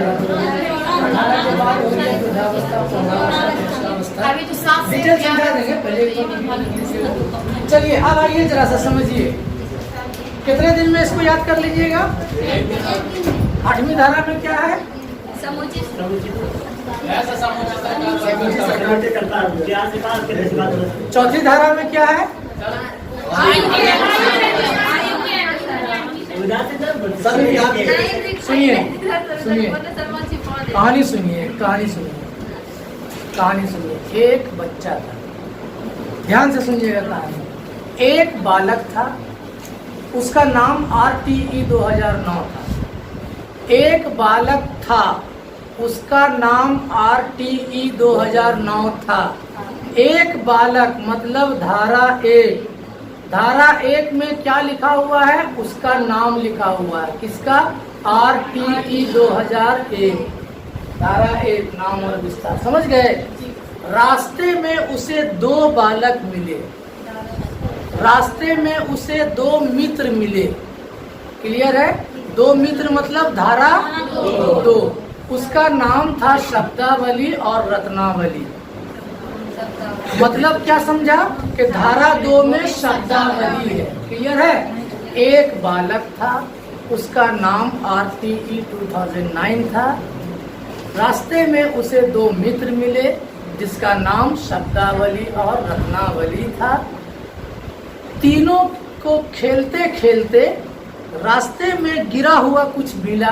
18 के बाद हो गया वृद्धावस्था, प्रौढ़ावस्था, डिटेल समझा देंगे पहले। चलिए अब आइए जरा सा समझिए, कितने दिन में इसको याद कर लीजिएगा। 8वीं धारा में क्या है? चौथी धारा में क्या है? सुनिए सुनिए, कहानी सुनिए, कहानी सुनिए, कहानी सुनिए। एक बच्चा था, ध्यान से सुनिएगा कहानी। एक बालक था, उसका नाम RTE 2009 था। एक बालक था, उसका नाम RTE 2009 था। एक बालक मतलब धारा 1। धारा 1 में क्या लिखा हुआ है? उसका नाम लिखा हुआ है, किसका? RTE 2001। धारा 1 नाम और विस्तार, समझ गए। रास्ते में उसे 2 बालक मिले, रास्ते में उसे 2 मित्र मिले। क्लियर है? 2 मित्र मतलब धारा 2। उसका नाम था शब्दावली और रत्नावली। मतलब क्या समझा कि धारा 2 में शब्दावली है। क्लियर है? एक बालक था, उसका नाम RTE 2009 था। रास्ते में उसे 2 मित्र मिले, जिसका नाम शब्दावली और रत्नावली था। तीनों को खेलते खेलते रास्ते में गिरा हुआ कुछ मिला।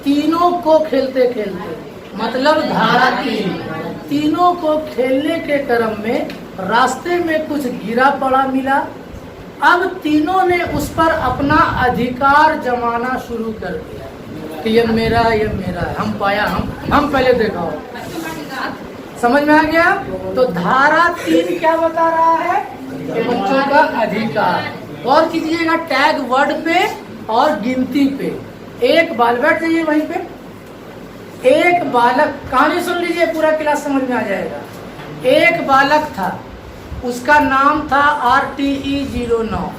तीनों को खेलते खेलते मतलब धारा 3। तीनों को खेलने के क्रम में रास्ते में कुछ गिरा पड़ा मिला। अब तीनों ने उस पर अपना अधिकार जमाना शुरू कर दिया कि ये मेरा है, ये मेरा है, हम पाया, हम पहले देखा हो। समझ में आ गया? तो धारा 3 क्या बता रहा है? कि बच्चों का अधिकार। और कीजिएगा टैग वर्ड पे और गिनती पे। एक बाल, बैठ जाइए वहीं पे। एक बालक, कहानी सुन लीजिए, पूरा क्लास समझ में आ जाएगा। एक बालक था, उसका नाम था RTE 09।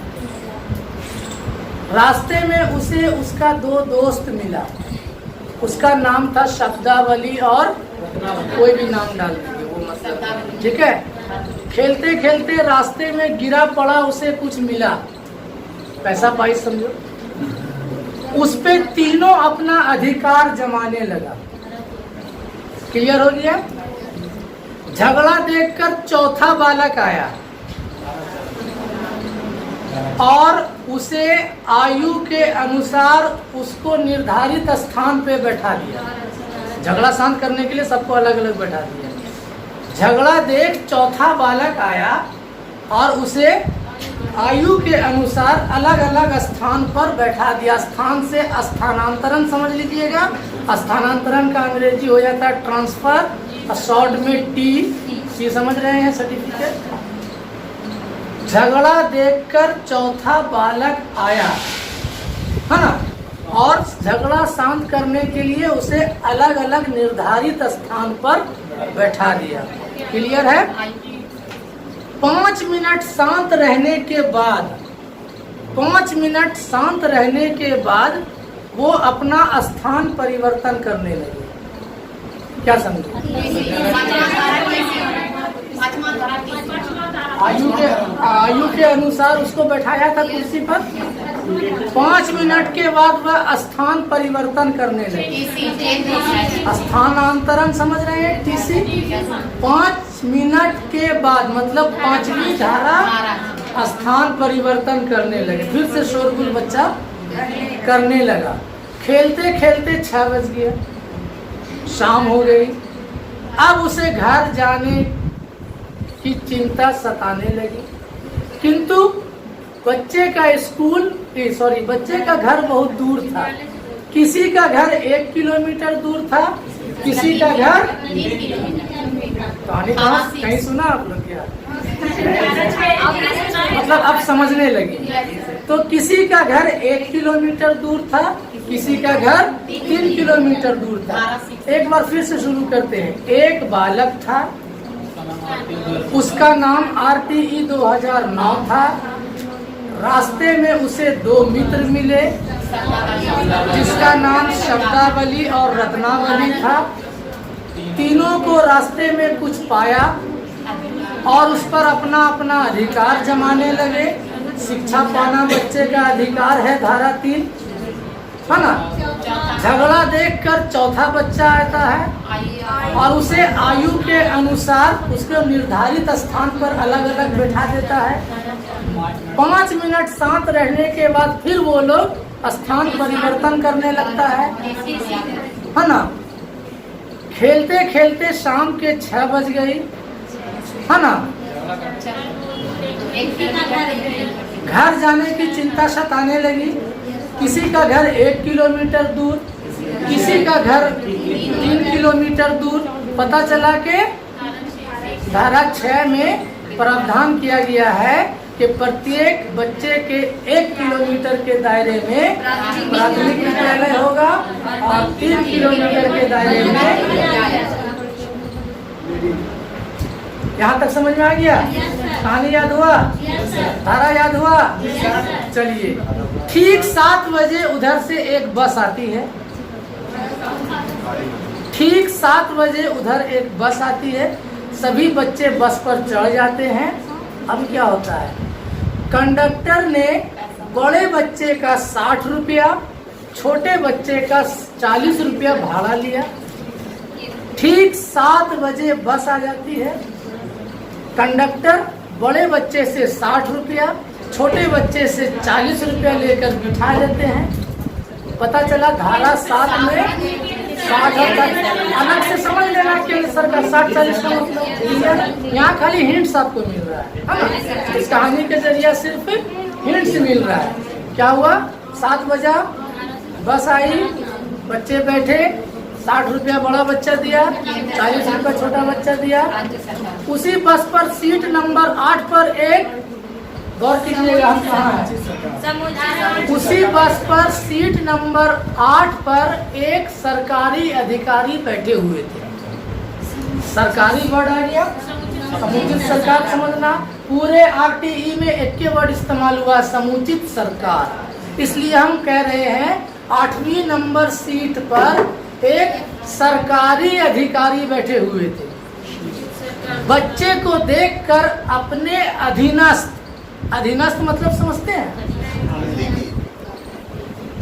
रास्ते में उसे उसका 2 दोस्त मिला, उसका नाम था शब्दावली और कोई भी नाम डाल दीजिए, वो मतलब ठीक है। खेलते खेलते रास्ते में गिरा पड़ा, उसे कुछ मिला, पैसा पाई समझो। उस पे तीनों अपना अधिकार जमाने लगा। क्लियर हो गया? झगड़ा देखकर चौथा बालक आया और उसे आयु के अनुसार उसको निर्धारित स्थान पे बैठा दिया। झगड़ा शांत करने के लिए सबको अलग अलग बैठा दिया। झगड़ा देख चौथा बालक आया और उसे आयु के अनुसार अलग अलग स्थान पर बैठा दिया। स्थान से स्थानांतरण समझ लीजिएगा। स्थानांतरण का अंग्रेजी हो जाता है ट्रांसफर, शॉर्ट में T समझ रहे हैं, सर्टिफिकेट। झगड़ा देखकर चौथा बालक आया, है ना, और झगड़ा शांत करने के लिए उसे अलग अलग निर्धारित स्थान पर बैठा दिया। क्लियर है? 5 मिनट शांत रहने के बाद 5 मिनट शांत रहने के बाद वो अपना स्थान परिवर्तन करने लगे। क्या समझे? आयु के अनुसार उसको बैठाया था कुर्सी पर। 5 मिनट के बाद वह स्थान परिवर्तन करने लगे। स्थानांतरण समझ रहे हैं? टीसी। 5 मिनट के बाद मतलब 5वीं धारा स्थान परिवर्तन करने लगे। फिर से शोरगुल बच्चा करने लगा। खेलते खेलते 6 बज गया, शाम हो गई। अब उसे घर जाने की चिंता सताने लगी, किंतु बच्चे का घर बहुत दूर था। किसी का घर 1 किलोमीटर दूर था, किसी का घर कहानी कहीं सुना आप लोग क्या? मतलब अब समझने लगी। तो किसी का घर 1 किलोमीटर दूर था, किसी का घर 3 किलोमीटर दूर था। एक बार फिर से शुरू करते हैं। एक बालक था, उसका नाम RTE 2009 था। रास्ते में उसे 2 मित्र मिले, जिसका नाम शब्दावली और रत्नावली था। तीनों को रास्ते में कुछ पाया और उस पर अपना अपना अधिकार जमाने लगे। शिक्षा पाना बच्चे का अधिकार है, धारा 3 है ना। झगड़ा देखकर चौथा बच्चा आता है और उसे आयु के अनुसार उसके निर्धारित स्थान पर अलग अलग बैठा देता है। 5 मिनट शांत रहने के बाद फिर वो लोग स्थान परिवर्तन करने लगता है ना। खेलते खेलते शाम के 6 बज गई, है ना। घर जाने की चिंता सताने लगी। किसी का घर 1 किलोमीटर दूर, किसी का घर 3 किलोमीटर दूर। पता चला कि धारा 6 में प्रावधान किया गया है कि प्रत्येक बच्चे के 1 किलोमीटर के दायरे में प्राथमिक विद्यालय होगा और 3 किलोमीटर के दायरे में। यहाँ तक समझ में आ गया? कहानी याद हुआ? धारा याद हुआ? चलिए, ठीक 7 बजे उधर से एक बस आती है। ठीक 7 बजे उधर एक बस आती है। सभी बच्चे बस पर चढ़ जाते हैं। अब क्या होता है, कंडक्टर ने बड़े बच्चे का 60 रुपया, छोटे बच्चे का 40 रुपया भाड़ा लिया। ठीक 7 बजे बस आ जाती है। कंडक्टर बड़े बच्चे से 60 रुपया, छोटे बच्चे से 40 रुपया लेकर बिठा लेते हैं। पता चला धारा 7 में 60 अलग से समझ लेना केंद्र सरकार 60-40 का मतलब। यहाँ खाली हिंट्स आपको मिल रहा है। इस कहानी के जरिए सिर्फ हिंट्स मिल रहा है। क्या हुआ? 7 बजा, बस आई, बच्चे बैठे, 60 रुपया बड़ा बच्चा दिया, 40 रुपया छोटा बच्चा दिया। उसी बस पर सीट नंबर 8 पर एक, गौर कीजिएगा हम कहाँ हैं, उसी बस पर सीट नंबर 8 पर एक सरकारी अधिकारी बैठे हुए थे। सरकारी वर्ड आ गया, समुचित सरकार समझना। पूरे RTE में एक के वर्ड इस्तेमाल हुआ, समुचित सरकार। इसलिए हम कह रहे हैं 8वीं नंबर सीट पर एक सरकारी अधिकारी बैठे हुए थे। बच्चे को देखकर अपने अधीनस्थ, अधीनस्थ मतलब समझते हैं,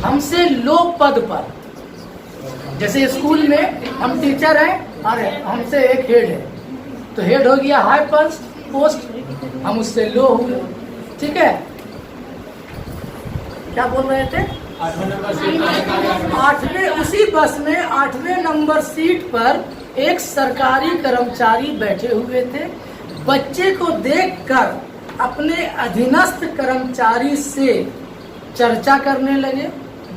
हमसे लो पद पर, जैसे स्कूल में हम टीचर हैं और हमसे एक हेड है, तो हेड हो गया हाई पोस्ट, हम उससे लो हुए। ठीक है, क्या बोल रहे थे? 8वें उसी बस में 8वें नंबर सीट पर एक सरकारी कर्मचारी बैठे हुए थे। बच्चे को देखकर अपने अधीनस्थ कर्मचारी से चर्चा करने लगे,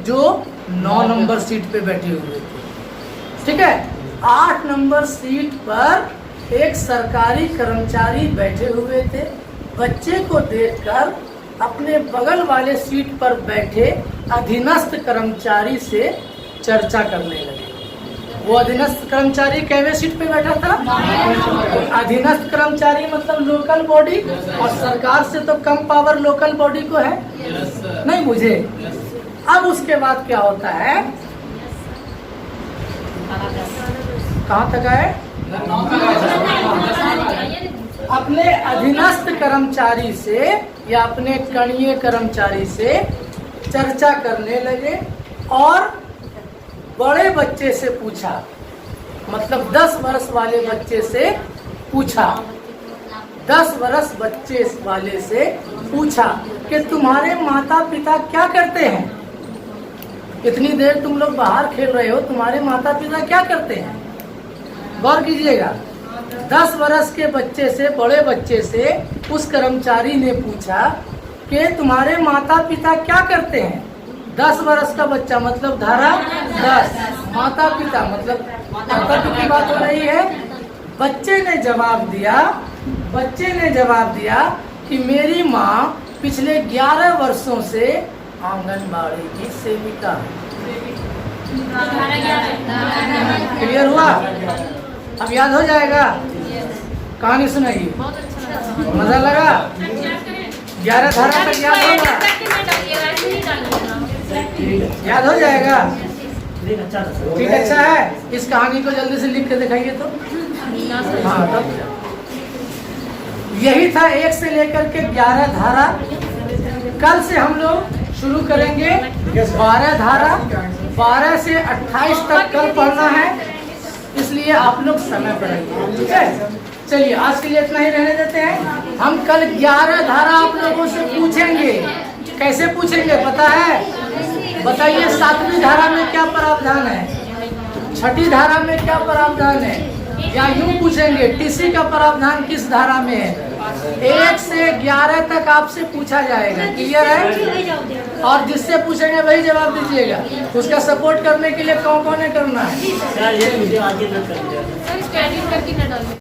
जो 9 नंबर सीट पे बैठे हुए थे। ठीक है, 8 नंबर सीट पर एक सरकारी कर्मचारी बैठे हुए थे। बच्चे को देखकर अपने बगल वाले सीट पर बैठे अधीनस्थ कर्मचारी से चर्चा करने लगे। वो अधीनस्थ कर्मचारी कैवे सीट पे बैठा था? अधीनस्थ कर्मचारी मतलब लोकल बॉडी, और सरकार से तो कम पावर लोकल बॉडी को है, नहीं मुझे। अब उसके बाद क्या होता है, कहाँ तक आए? अपने अधीनस्थ कर्मचारी से या अपने कणीय कर्मचारी से चर्चा करने लगे और बड़े बच्चे से पूछा, मतलब 10 वर्ष वाले बच्चे से पूछा, 10 वर्ष बच्चे वाले से पूछा कि तुम्हारे माता पिता क्या करते हैं? इतनी देर तुम लोग बाहर खेल रहे हो, तुम्हारे माता पिता क्या करते हैं? गौर कीजिएगा, 10 वर्ष के बच्चे से, बड़े बच्चे से उस कर्मचारी ने पूछा कि तुम्हारे माता पिता क्या करते हैं? 10 वर्ष का बच्चा मतलब धारा 10, माता पिता मतलब माता पिता की बात हो रही है। बच्चे ने जवाब दिया कि मेरी माँ पिछले 11 वर्षों से आंगनबाड़ी की सेविका है। क्लियर हुआ? अब याद हो जाएगा। कहानी सुनाइए, मजा लगा? 11 धारा तक याद होगा, याद हो जाएगा? ठीक, अच्छा है। इस कहानी को जल्दी से लिख के दिखाइए तो। हाँ, तब यही था 1 से लेकर के 11 धारा। कल से हम लोग शुरू करेंगे 12 धारा, 12 से 28 तक कल पढ़ना है, इसलिए आप लोग समय पर आइए, ठीक है? चलिए आज के लिए इतना ही रहने देते हैं। हम कल 11 धारा आप लोगों से पूछेंगे। कैसे पूछेंगे पता है? बताइए 7वीं धारा में क्या प्रावधान है, 6ठी धारा में क्या प्रावधान है, या यूं पूछेंगे टीसी का प्रावधान किस धारा में है। 1 से 11 तक आपसे पूछा जाएगा, क्लियर है? और जिससे पूछेंगे वही जवाब दीजिएगा। उसका सपोर्ट करने के लिए कौन कौन ने करना है?